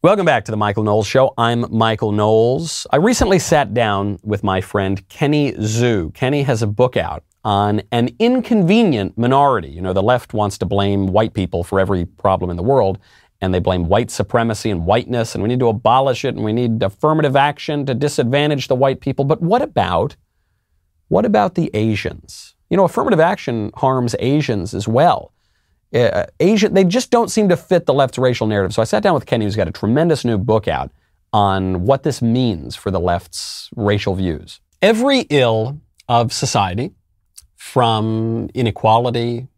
Welcome back to the Michael Knowles Show. I'm Michael Knowles. I recently sat down with my friend Kenny Zhu. Kenny has a book out on an inconvenient minority. You know, the left wants to blame white people for every problem in the world, and they blame white supremacy and whiteness, and we need to abolish it, and we need affirmative action to disadvantage the white people. But what about the Asians? You know, affirmative action harms Asians as well. They just don't seem to fit the left's racial narrative. So I sat down with Kenny, who's got a tremendous new book out on what this means for the left's racial views. Every ill of society, from inequality,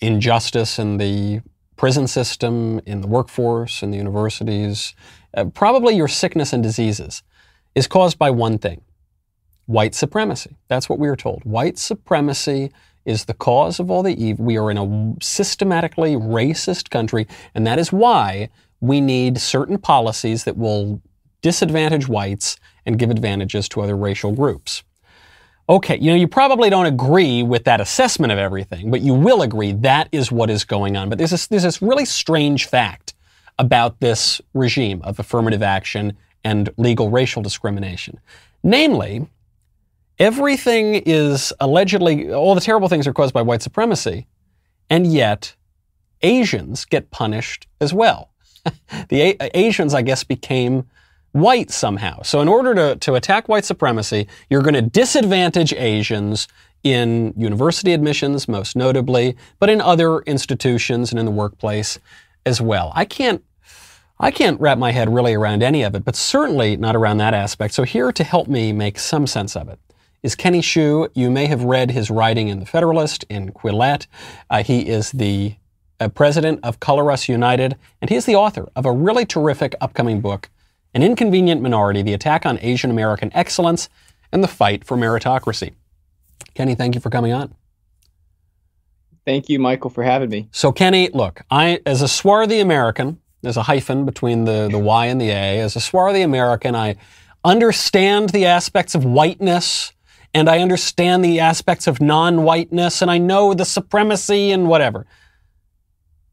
injustice in the prison system, in the workforce, in the universities, probably your sickness and diseases, is caused by one thing: white supremacy. That's what we are told. White supremacy is the cause of all the evil. We are in a systematically racist country, and that is why we need certain policies that will disadvantage whites and give advantages to other racial groups. Okay, you know, you probably don't agree with that assessment of everything, but you will agree that is what is going on. But there's this really strange fact about this regime of affirmative action and legal racial discrimination. Namely, everything is allegedly, all the terrible things are caused by white supremacy, and yet Asians get punished as well. The Asians, I guess, became white somehow. So in order to attack white supremacy, you're going to disadvantage Asians in university admissions, most notably, but in other institutions and in the workplace as well. I can't wrap my head really around any of it, but certainly not around that aspect. So here to help me make some sense of it is Kenny Zhu. You may have read his writing in The Federalist, in Quillette. He is the president of Color Us United, and he is the author of a really terrific upcoming book, An Inconvenient Minority: The Attack on Asian American Excellence and the Fight for Meritocracy. Kenny, thank you for coming on. Thank you, Michael, for having me. So Kenny, look, as a swarthy American, there's a hyphen between the Y and the A, as a swarthy American, I understand the aspects of whiteness, and I understand the aspects of non-whiteness, and I know the supremacy and whatever.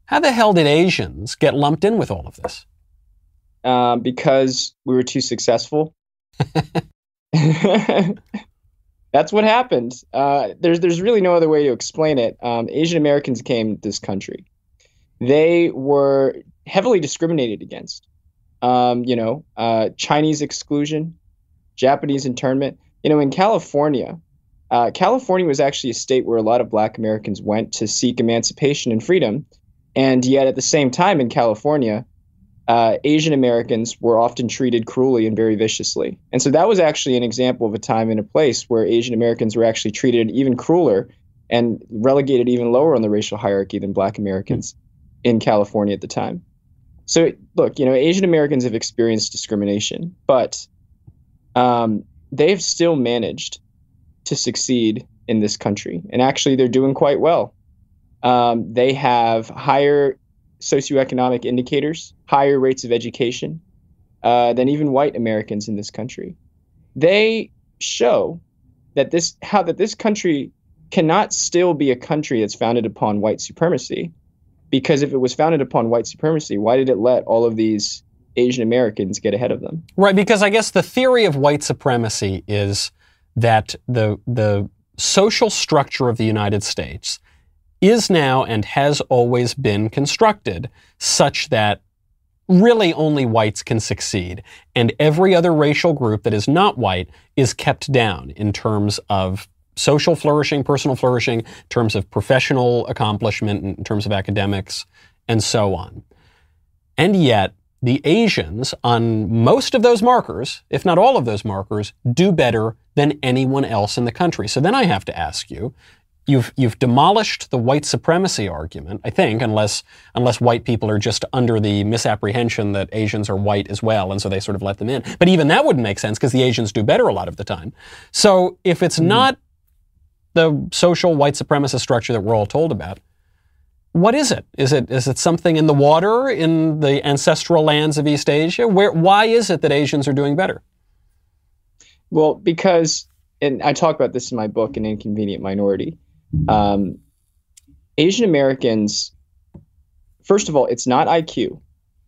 How the hell did Asians get lumped in with all of this? Because we were too successful. That's what happened. There's really no other way to explain it. Asian Americans came to this country. They were heavily discriminated against. Chinese exclusion, Japanese internment. You know, in California, California was actually a state where a lot of Black Americans went to seek emancipation and freedom. And yet at the same time in California, Asian Americans were often treated cruelly and very viciously. And so that was actually an example of a time and a place where Asian Americans were actually treated even crueler and relegated even lower on the racial hierarchy than Black Americans in California at the time. So look, Asian Americans have experienced discrimination, but they've still managed to succeed in this country. And actually, they're doing quite well. They have higher socioeconomic indicators, higher rates of education than even white Americans in this country. They show that this country cannot still be a country that's founded upon white supremacy. Because if it was founded upon white supremacy, why did it let all of these Asian Americans get ahead of them? Right, because I guess the theory of white supremacy is that the social structure of the United States is now and has always been constructed such that really only whites can succeed, and every other racial group that is not white is kept down in terms of social flourishing, personal flourishing, in terms of professional accomplishment, in terms of academics, and so on. And yet, the Asians, on most of those markers, if not all of those markers, do better than anyone else in the country. So then I have to ask you, you've demolished the white supremacy argument, I think, unless white people are just under the misapprehension that Asians are white as well, and so they sort of let them in. But even that wouldn't make sense because the Asians do better a lot of the time. So if it's not the social white supremacist structure that we're all told about, what is it? Is it something in the water in the ancestral lands of East Asia? Why is it that Asians are doing better? Well, because, and I talk about this in my book, An Inconvenient Minority, Asian Americans, first of all, it's not IQ.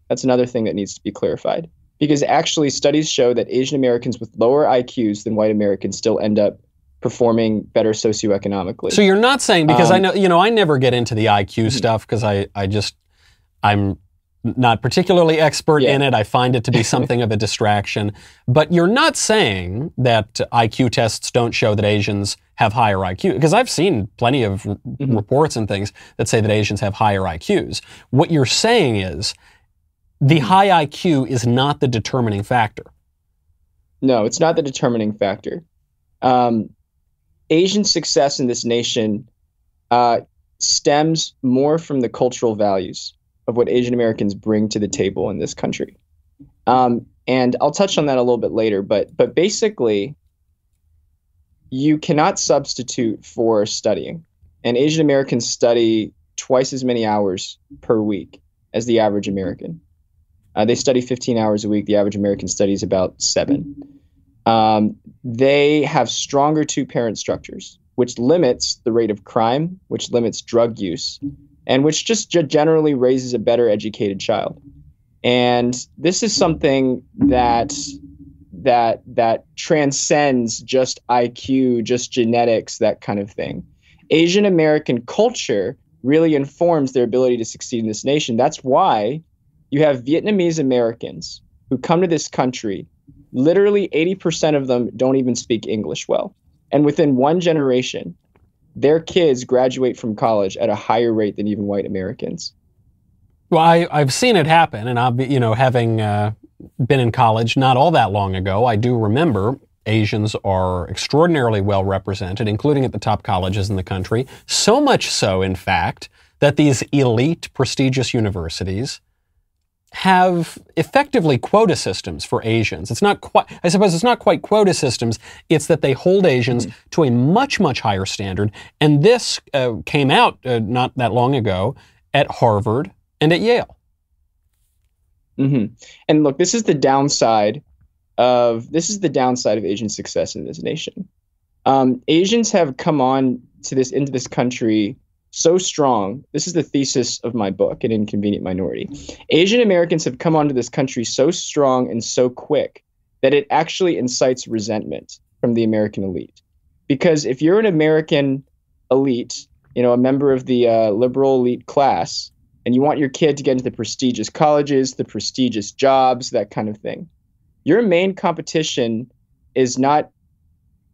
That's another thing that needs to be clarified. Because actually studies show that Asian Americans with lower IQs than white Americans still end up performing better socioeconomically. So you're not saying, because I know, I never get into the IQ stuff because I'm not particularly expert in it. I find it to be something of a distraction. But you're not saying that IQ tests don't show that Asians have higher IQ, because I've seen plenty of reports and things that say that Asians have higher IQs. What you're saying is the high IQ is not the determining factor. No, it's not the determining factor. Asian success in this nation stems more from the cultural values of what Asian Americans bring to the table in this country. And I'll touch on that a little bit later, but basically, you cannot substitute for studying. And Asian Americans study twice as many hours per week as the average American. They study 15 hours a week. The average American studies about 7. They have stronger two-parent structures, which limits the rate of crime, which limits drug use, and which just generally raises a better educated child. And this is something that transcends just IQ, just genetics, that kind of thing. Asian American culture really informs their ability to succeed in this nation. That's why you have Vietnamese Americans who come to this country. Literally 80% of them don't even speak English well. And within one generation, their kids graduate from college at a higher rate than even white Americans. Well, I've seen it happen, and having been in college not all that long ago, I do remember Asians are extraordinarily well represented, including at the top colleges in the country. So much so, in fact, that these elite, prestigious universities have effectively quota systems for Asians. It's not quite, I suppose it's not quite quota systems, it's that they hold Asians to a much, much higher standard. And this came out not that long ago at Harvard and at Yale. And look, this is the downside of Asian success in this nation. Asians have come on to into this country so strong. This is the thesis of my book, An Inconvenient Minority. Asian Americans have come onto this country so strong and so quick that it actually incites resentment from the American elite. Because if you're an American elite, a member of the liberal elite class, and you want your kid to get into the prestigious colleges, the prestigious jobs, that kind of thing, your main competition is not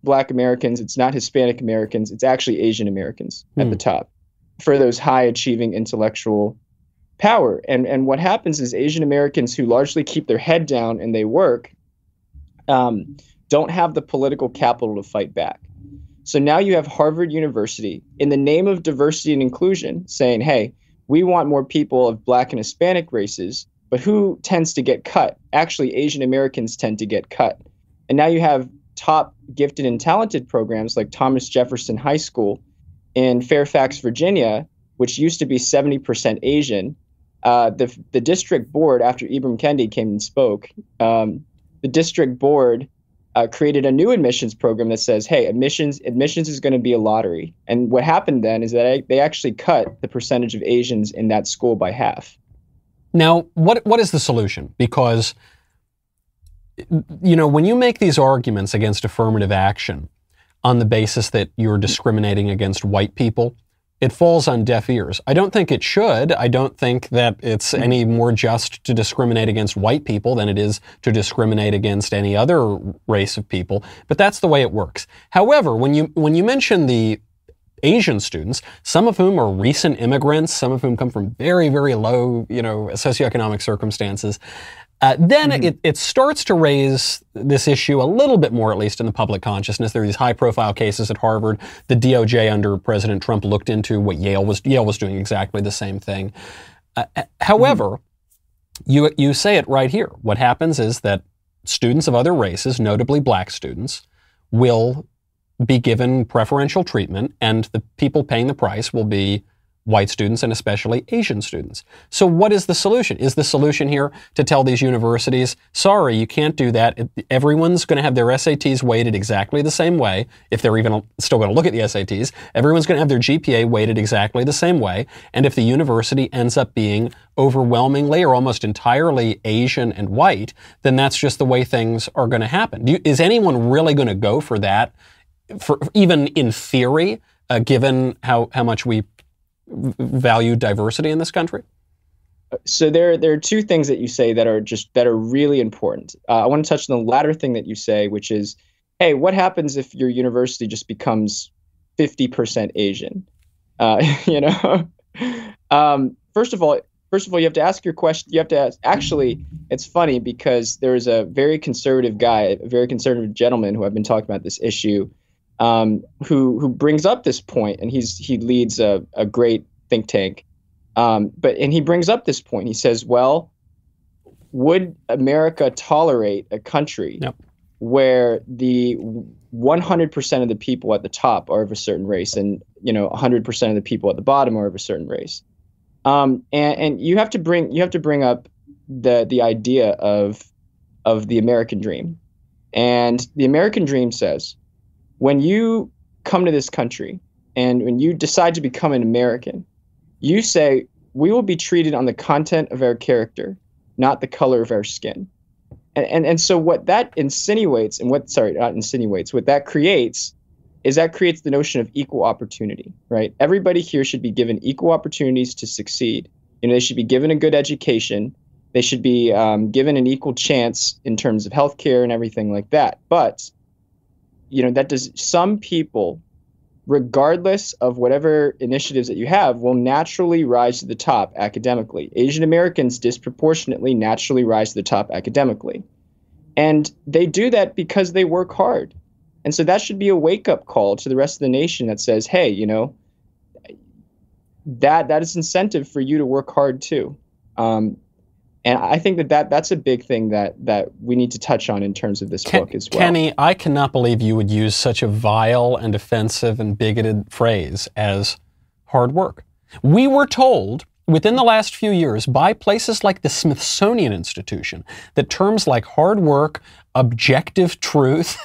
Black Americans, it's not Hispanic Americans, it's actually Asian Americans at the top for those high achieving intellectual power. And what happens is Asian Americans who largely keep their head down and they work don't have the political capital to fight back. So now you have Harvard University, in the name of diversity and inclusion, saying, hey, we want more people of Black and Hispanic races, but who tends to get cut? Actually, Asian Americans tend to get cut. And now you have top gifted and talented programs like Thomas Jefferson High School in Fairfax, Virginia, which used to be 70% Asian. The district board, after Ibram Kendi came and spoke, the district board created a new admissions program that says, hey, admissions is going to be a lottery. And what happened then is that they actually cut the percentage of Asians in that school by half. Now, what is the solution? Because, when you make these arguments against affirmative action on the basis that you're discriminating against white people, it falls on deaf ears. I don't think it should. I don't think that it's any more just to discriminate against white people than it is to discriminate against any other race of people. But that's the way it works. However, when you mention the Asian students, some of whom are recent immigrants, some of whom come from very, very low, socioeconomic circumstances, then it starts to raise this issue a little bit more, at least in the public consciousness. There are these high-profile cases at Harvard. The DOJ under President Trump looked into what Yale was doing exactly the same thing. However, you say it right here. What happens is that students of other races, notably Black students, will be given preferential treatment, and the people paying the price will be white students and especially Asian students. So what is the solution? Is the solution here to tell these universities, sorry, you can't do that. Everyone's going to have their SATs weighted exactly the same way, if they're even still going to look at the SATs. Everyone's going to have their GPA weighted exactly the same way. And if the university ends up being overwhelmingly or almost entirely Asian and white, then that's just the way things are going to happen. Is anyone really going to go for that, for even in theory, given how much we value diversity in this country? So there are two things that you say that are really important. I want to touch on the latter thing that you say, which is, hey, what happens if your university just becomes 50% Asian? First of all, you have to ask your question. You have to ask. Actually, it's funny because there is a very conservative guy, a very conservative gentleman who I've been talking about this issue, who brings up this point, and he leads a great think tank. But he brings up this point. He says, well, would America tolerate a country where the 100% of the people at the top are of a certain race and 100% of the people at the bottom are of a certain race? And you have to bring up the idea of the American dream. And the American dream says, when you come to this country and when you decide to become an American, you say, we will be treated on the content of our character, not the color of our skin. And so what that insinuates what that creates is the notion of equal opportunity, right? Everybody here should be given equal opportunities to succeed. They should be given a good education. They should be given an equal chance in terms of healthcare and everything like that. But some people, regardless of whatever initiatives that you have, will naturally rise to the top academically. Asian Americans disproportionately naturally rise to the top academically. And they do that because they work hard. And so that should be a wake-up call to the rest of the nation that says, hey, that is incentive for you to work hard too. And I think that's a big thing that we need to touch on in terms of this book as well. Kenny, I cannot believe you would use such a vile and offensive and bigoted phrase as hard work. We were told within the last few years by places like the Smithsonian Institution that terms like hard work, objective truth,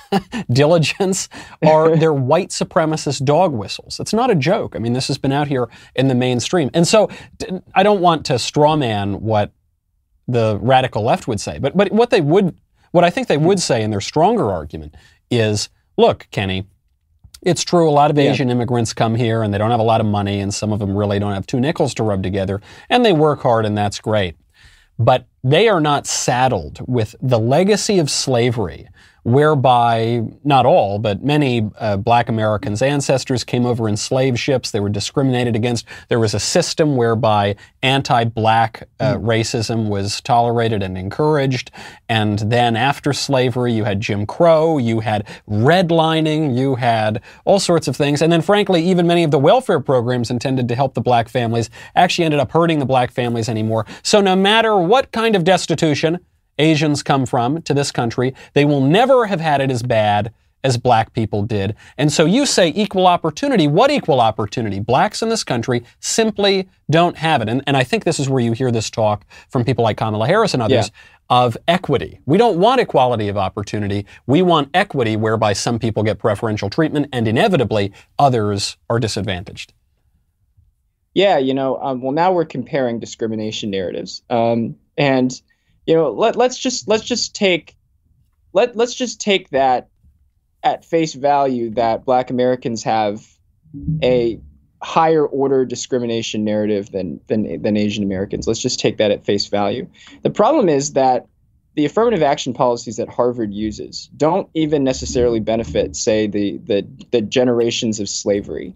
diligence they're white supremacist dog whistles. It's not a joke. I mean, this has been out here in the mainstream. And so I don't want to strawman what the radical left would say. But what I think they would say in their stronger argument is, look, Kenny, it's true a lot of Asian immigrants come here and they don't have a lot of money and some of them really don't have two nickels to rub together and they work hard and that's great. But they are not saddled with the legacy of slavery whereby not all, but many black Americans' ancestors came over in slave ships. They were discriminated against. There was a system whereby anti-black racism was tolerated and encouraged. And then after slavery, you had Jim Crow, you had redlining, you had all sorts of things. And then frankly, even many of the welfare programs intended to help the black families actually ended up hurting the black families anymore. So no matter what kind of destitution Asians come from to this country, they will never have had it as bad as black people did. And so you say equal opportunity. What equal opportunity? Blacks in this country simply don't have it. And I think this is where you hear this talk from people like Kamala Harris and others of equity. We don't want equality of opportunity. We want equity whereby some people get preferential treatment and inevitably others are disadvantaged. Yeah, well, now we're comparing discrimination narratives. Let's just take that at face value that black Americans have a higher order discrimination narrative than Asian Americans. Let's just take that at face value. The problem is that the affirmative action policies that Harvard uses don't even necessarily benefit, say, the generations of slavery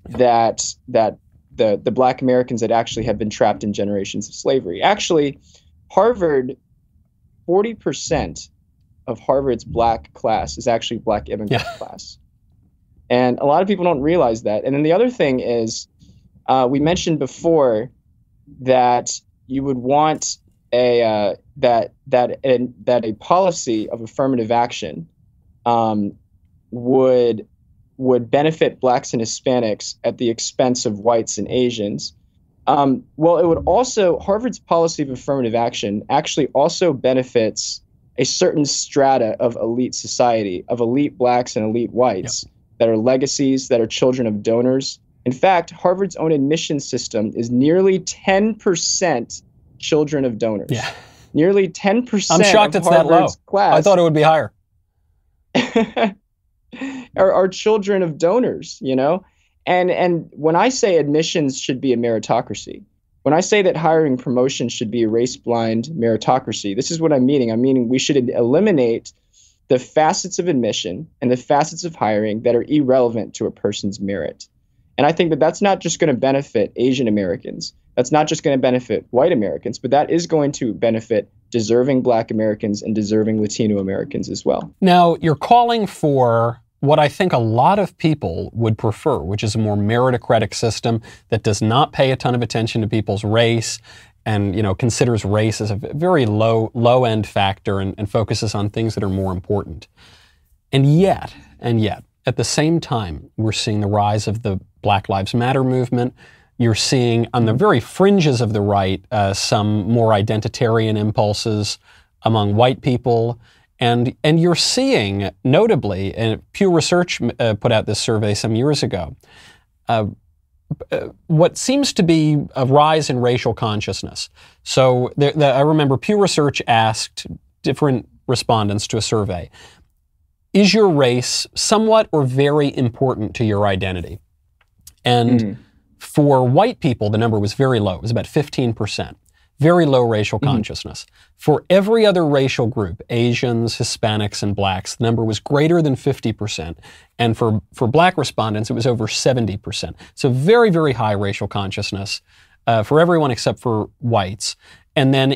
that the black Americans that actually have been trapped in generations of slavery. Actually, Harvard, 40% of Harvard's black class is actually black immigrant class. And a lot of people don't realize that. And then the other thing is, we mentioned before that you would want that a policy of affirmative action would would benefit blacks and Hispanics at the expense of whites and Asians. Well, it would also, Harvard's policy of affirmative action actually also benefits a certain strata of elite society, of elite blacks and elite whites that are legacies, that are children of donors. In fact, Harvard's own admissions system is nearly 10% children of donors. Yeah. Nearly 10% I'm shocked of it's that low. Harvard's class. I thought it would be higher. are children of donors, you know? And when I say admissions should be a meritocracy, when I say that hiring promotion should be a race-blind meritocracy, this is what I'm meaning. I'm meaning we should eliminate the facets of admission and the facets of hiring that are irrelevant to a person's merit. And I think that that's not just going to benefit Asian Americans. That's not just going to benefit white Americans, but that is going to benefit deserving Black Americans and deserving Latino Americans as well. Now, you're calling for what I think a lot of people would prefer, which is a more meritocratic system that does not pay a ton of attention to people's race and, you know, considers race as a very low-end factor and focuses on things that are more important. And yet, at the same time, we're seeing the rise of the Black Lives Matter movement. You're seeing on the very fringes of the right some more identitarian impulses among white people. And you're seeing, notably, and Pew Research put out this survey some years ago, what seems to be a rise in racial consciousness. So I remember Pew Research asked different respondents to a survey, is your race somewhat or very important to your identity? And for white people, the number was very low. It was about 15%. Very low racial consciousness. For every other racial group, Asians, Hispanics, and blacks, the number was greater than 50%. And for black respondents, it was over 70%. So very, very high racial consciousness for everyone except for whites. And then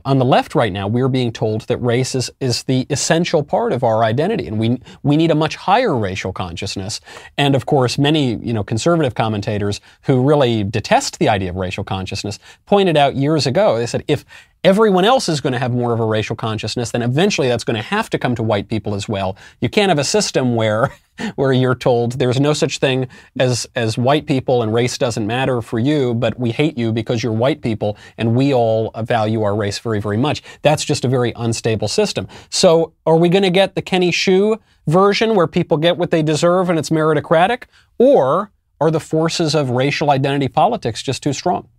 on the left right now, we're being told that race is the essential part of our identity, and we need a much higher racial consciousness. And of course, many conservative commentators who really detest the idea of racial consciousness pointed out years ago. They said if everyone else is going to have more of a racial consciousness, then eventually that's going to have to come to white people as well. You can't have a system where you're told there's no such thing as white people and race doesn't matter for you, but we hate you because you're white people and we all value our race very, very much. That's just a very unstable system. So are we going to get the Kenny Xu version where people get what they deserve and it's meritocratic? Or are the forces of racial identity politics just too strong?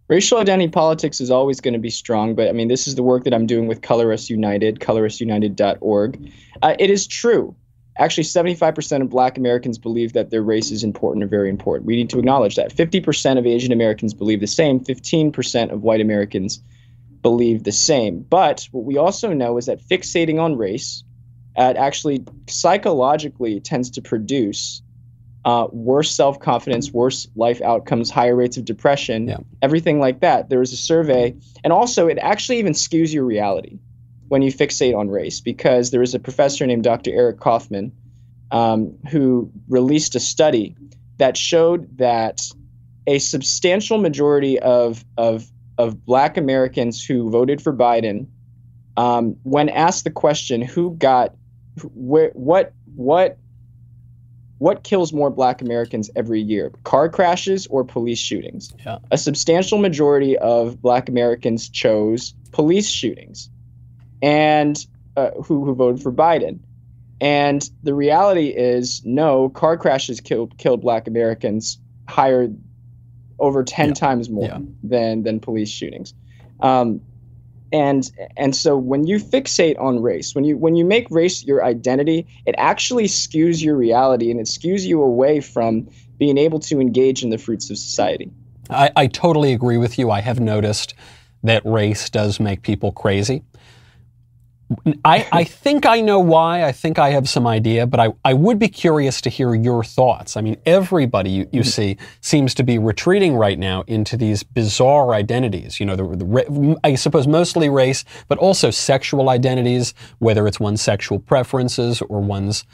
Racial identity politics is always going to be strong, but I mean, this is the work that I'm doing with Color Us United, colorusunited.org. It is true. Actually, 75% of Black Americans believe that their race is important or very important. We need to acknowledge that. 50% of Asian Americans believe the same. 15% of white Americans believe the same. But what we also know is that fixating on race actually psychologically tends to produce worse self-confidence, worse life outcomes, higher rates of depression, everything like that. There was a survey, and also it actually even skews your reality when you fixate on race, because there was a professor named Dr. Eric Kaufman who released a study that showed that a substantial majority of Black Americans who voted for Biden, when asked the question, what kills more Black Americans every year, car crashes or police shootings? Yeah. A substantial majority of Black Americans chose police shootings, and who voted for Biden. And the reality is, no, car crashes killed Black Americans higher, over 10 times more than police shootings. And so when you fixate on race, when you make race your identity, it actually skews your reality, and it skews you away from being able to engage in the fruits of society. I totally agree with you. I have noticed that race does make people crazy. I think I know why. I think I have some idea, but I would be curious to hear your thoughts. I mean, everybody you see seems to be retreating right now into these bizarre identities. I suppose mostly race, but also sexual identities, whether it's one's sexual preferences or one's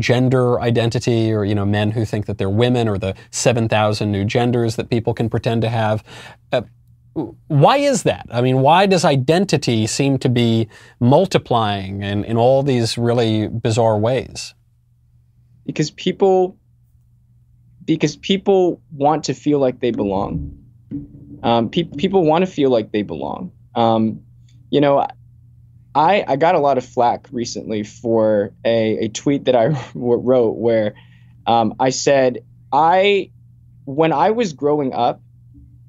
gender identity, or, men who think that they're women, or the 7,000 new genders that people can pretend to have. Why is that? I mean, why does identity seem to be multiplying in all these really bizarre ways? because people want to feel like they belong. People want to feel like they belong. You know, I got a lot of flack recently for a tweet that I wrote where I said, when I was growing up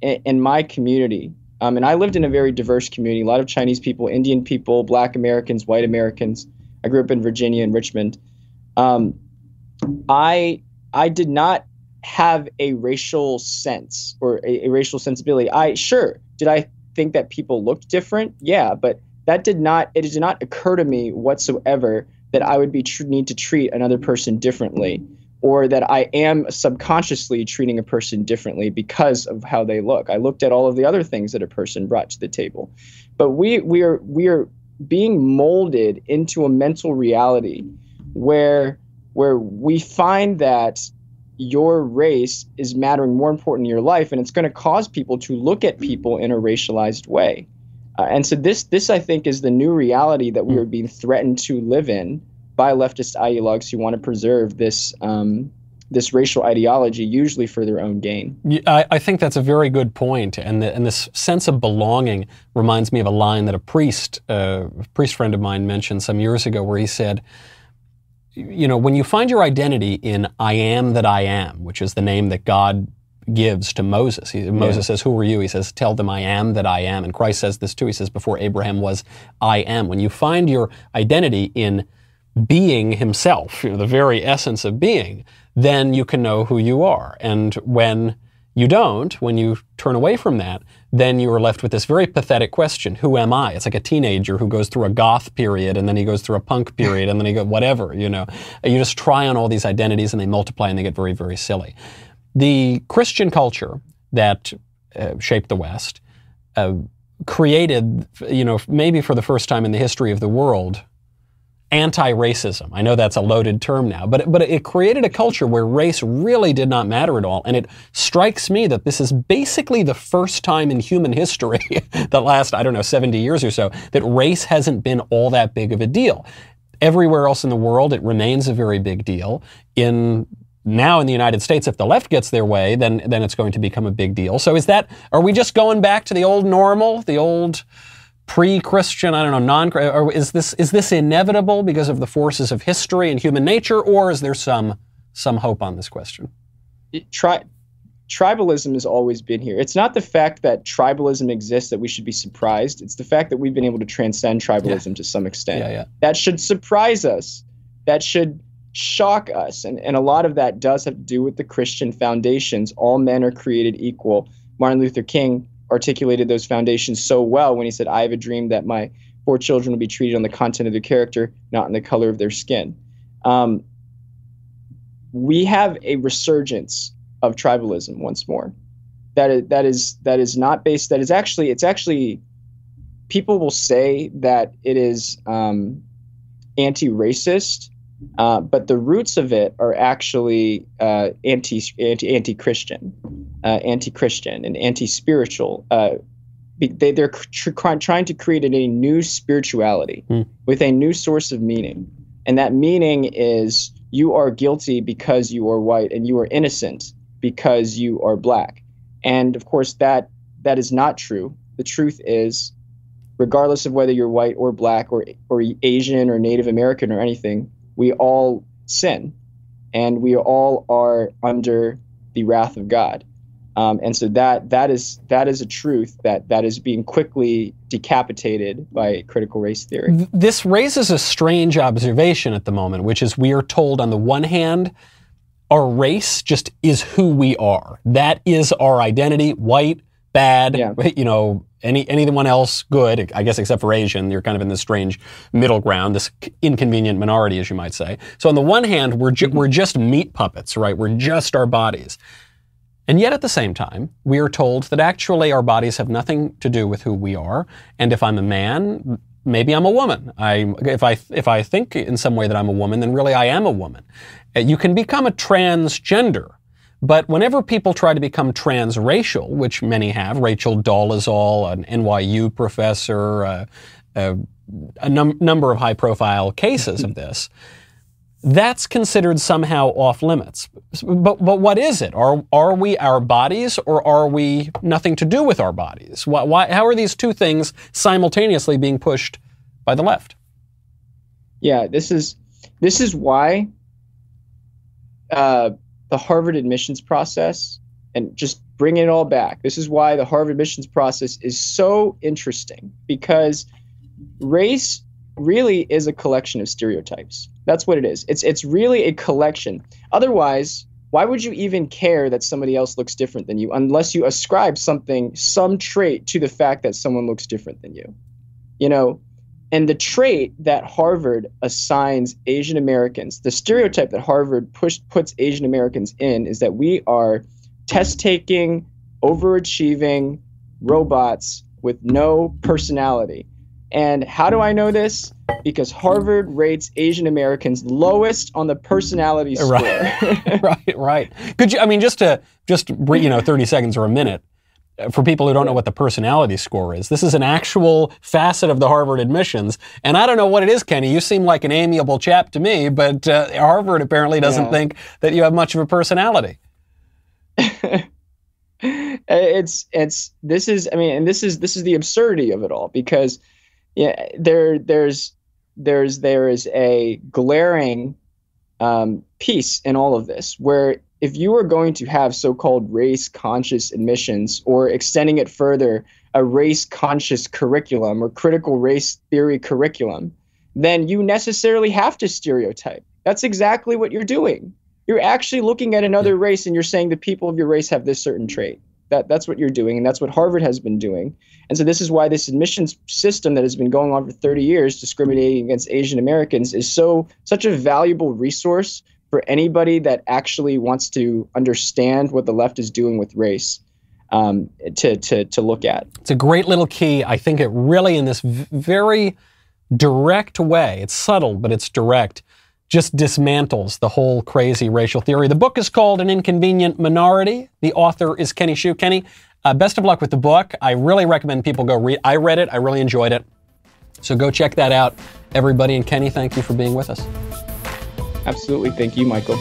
in my community, and I lived in a very diverse community, a lot of Chinese people, Indian people, Black Americans, white Americans. I grew up in Virginia and Richmond. I did not have a racial sense or a racial sensibility. Did I think that people looked different? Yeah, but it did not occur to me whatsoever that I would need to treat another person differently, or that I am subconsciously treating a person differently because of how they look. I looked at all of the other things that a person brought to the table. But we are being molded into a mental reality where we find that your race is mattering more important in your life, and it's going to cause people to look at people in a racialized way. And so this, I think, is the new reality that we are being threatened to live in by leftist ideologues who want to preserve this this racial ideology, usually for their own gain. I think that's a very good point, and this sense of belonging reminds me of a line that a priest friend of mine mentioned some years ago, where he said, you know, when you find your identity in "I am that I am," which is the name that God gives to Moses. Moses says, "Who are you?" He says, "Tell them I am that I am." And Christ says this too. He says, "Before Abraham was, I am." When you find your identity in being himself, you know, the very essence of being, then you can know who you are. And when you don't, when you turn away from that, then you are left with this very pathetic question: who am I? It's like a teenager who goes through a goth period, and then he goes through a punk period, and then he goes whatever, you know. You just try on all these identities, and they multiply, and they get very, very silly. The Christian culture that shaped the West created, you know, maybe for the first time in the history of the world, anti-racism. I know that's a loaded term now, but it created a culture where race really did not matter at all. And it strikes me that this is basically the first time in human history, the last, 70 years or so, that race hasn't been all that big of a deal. Everywhere else in the world, it remains a very big deal. Now in the United States, if the left gets their way, then it's going to become a big deal. So are we just going back to the old normal, the old pre-Christian, or is this inevitable because of the forces of history and human nature, or is there some hope on this question? Tribalism has always been here. It's not the fact that tribalism exists that we should be surprised. It's the fact that we've been able to transcend tribalism to some extent. Yeah. That should surprise us. That should shock us. And a lot of that does have to do with the Christian foundations. All men are created equal. Martin Luther King articulated those foundations so well when he said, "I have a dream that my 4 children will be treated on the content of their character, not on the color of their skin." We have a resurgence of tribalism once more. That is not based. It's actually people will say that it is anti-racist. But the roots of it are actually anti-Christian, and anti-spiritual. They're trying to create a new spirituality with a new source of meaning, and that meaning is you are guilty because you are white, and you are innocent because you are black. And of course, that is not true. The truth is, regardless of whether you're white or black or Asian or Native American or anything, we all sin, and we all are under the wrath of God. And so that is a truth that is being quickly decapitated by critical race theory. This raises a strange observation at the moment, which is we are told on the one hand, our race just is who we are. That is our identity, white, bad, you know, anyone else good, I guess, except for Asian. You're kind of in this strange middle ground, this inconvenient minority, as you might say. So on the one hand, we're just meat puppets, right? We're just our bodies. And yet at the same time, we are told that actually our bodies have nothing to do with who we are. And if I'm a man, maybe I'm a woman. If I think in some way that I'm a woman, then really I am a woman. You can become a transgender. But whenever people try to become transracial, which many have, Rachel Dolezal, an NYU professor, a number of high-profile cases of this, that's considered somehow off limits. But what is it? Are we our bodies, or are we nothing to do with our bodies? How are these two things simultaneously being pushed by the left? Yeah, this is why the Harvard admissions process, and just bring it all back, this is why the Harvard admissions process is so interesting, because race really is a collection of stereotypes. That's what it is. It's really a collection. Otherwise, why would you even care that somebody else looks different than you, unless you ascribe some trait to the fact that someone looks different than you? You know, and the trait that Harvard assigns Asian Americans, the stereotype that Harvard puts Asian Americans in, is that we are test-taking, overachieving robots with no personality. And how do I know this? Because Harvard rates Asian Americans lowest on the personality score. Right. Could you, I mean, just 30 seconds or a minute, for people who don't know what the personality score is, this is an actual facet of the Harvard admissions. And I don't know what it is, Kenny. You seem like an amiable chap to me, but Harvard apparently doesn't think that you have much of a personality. This is the absurdity of it all, because there is a glaring piece in all of this, where if you are going to have so-called race-conscious admissions, or extending it further, a race-conscious curriculum or critical race theory curriculum, then you necessarily have to stereotype. That's exactly what you're doing. You're actually looking at another race and you're saying the people of your race have this certain trait. That's what you're doing, and that's what Harvard has been doing. And so this is why this admissions system that has been going on for 30 years, discriminating against Asian Americans, is such a valuable resource for anybody that actually wants to understand what the left is doing with race, to look at. It's a great little key. I think it really, in this very direct way, it's subtle, but it's direct, just dismantles the whole crazy racial theory. The book is called An Inconvenient Minority. The author is Kenny Xu. Kenny, best of luck with the book. I really recommend people go read. I read it. I really enjoyed it. So go check that out, everybody. And Kenny, thank you for being with us. Absolutely. Thank you, Michael.